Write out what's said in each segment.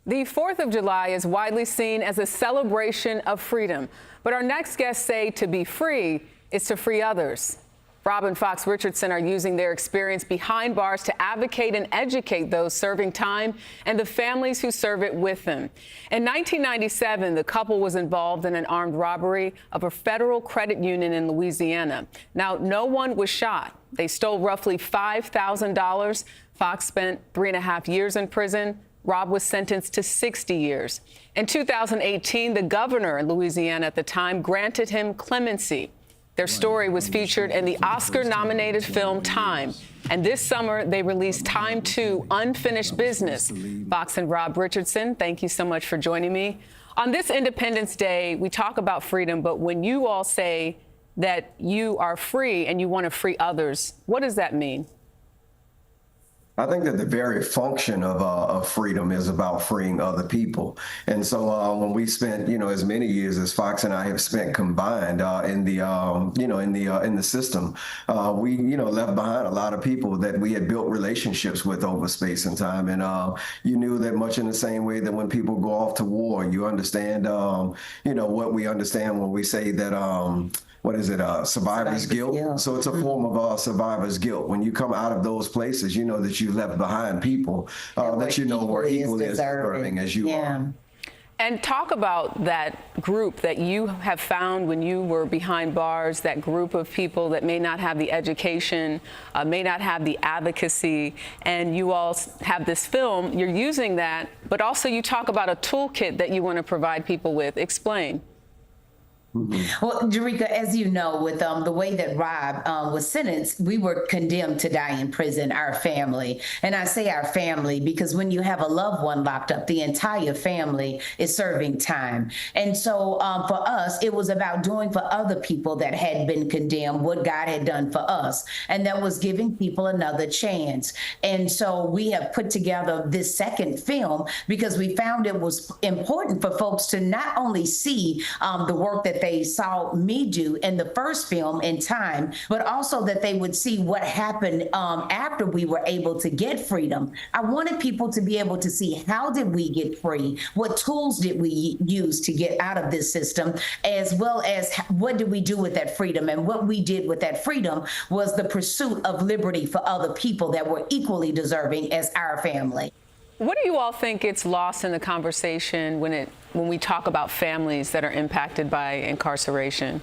The 4th of July is widely seen as a celebration of freedom. But our next guests say to be free is to free others. Rob and Fox Richardson are using their experience behind bars to advocate and educate those serving time and the families who serve it with them. In 1997, the couple was involved in an armed robbery of a federal credit union in Louisiana. Now, no one was shot. They stole roughly $5,000. Fox spent 3.5 years in prison. Rob was sentenced to 60 years. In 2018, the governor in Louisiana at the time granted him clemency. Their story was featured in the Oscar-nominated film Time. And this summer, they released Time 2, Unfinished Business. Fox and Rob Richardson, thank you so much for joining me. On this Independence Day, we talk about freedom, but when you all say that you are free and you want to free others, what does that mean? I think that the very function of freedom is about freeing other people. And so when we spent, as many years as Fox and I have spent combined in the system, we, left behind a lot of people that we had built relationships with over space and time. And you knew that much in the same way that when people go off to war, you understand, what we understand when we say that, survivor's guilt. So it's a form of survivor's guilt. When you come out of those places, you know that you left behind people that you know were equally as deserving as you are. And talk about that group that you have found when you were behind bars, that group of people that may not have the education, may not have the advocacy, and you all have this film, you're using that, but also you talk about a toolkit that you want to provide people with. Explain. Well, Jerika, as you know, with the way that Rob was sentenced, we were condemned to die in prison, our family. And I say our family because when you have a loved one locked up, the entire family is serving time. And so for us, it was about doing for other people that had been condemned what God had done for us. And that was giving people another chance. And so we have put together this second film because we found it was important for folks to not only see the work that they saw me do in the first film in Time, but also that they would see what happened after we were able to get freedom. I wanted people to be able to see how did we get free, what tools did we use to get out of this system, as well as what did we do with that freedom. And what we did with that freedom was the pursuit of liberty for other people that were equally deserving as our family. What do you all think gets lost in the conversation when we talk about families that are impacted by incarceration?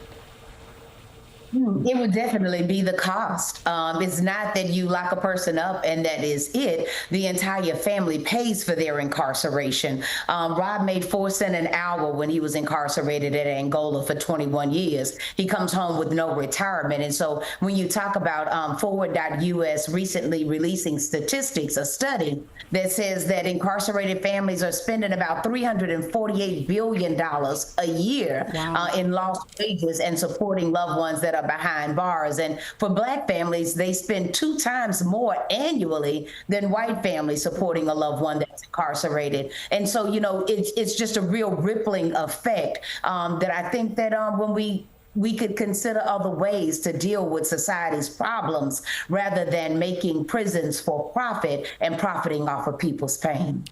It would definitely be the cost. It's not that you lock a person up and that is it. The entire family pays for their incarceration. Rob made 4 cents an hour when he was incarcerated at Angola for 21 years. He comes home with no retirement. And so when you talk about Forward.us recently releasing statistics, a study that says that incarcerated families are spending about $348 billion a year in lost wages and supporting loved ones that are behind bars. And for Black families, they spend 2 times more annually than white families supporting a loved one that's incarcerated. And so, it's just a real rippling effect that I think that when we could consider other ways to deal with society's problems rather than making prisons for profit and profiting off of people's pain.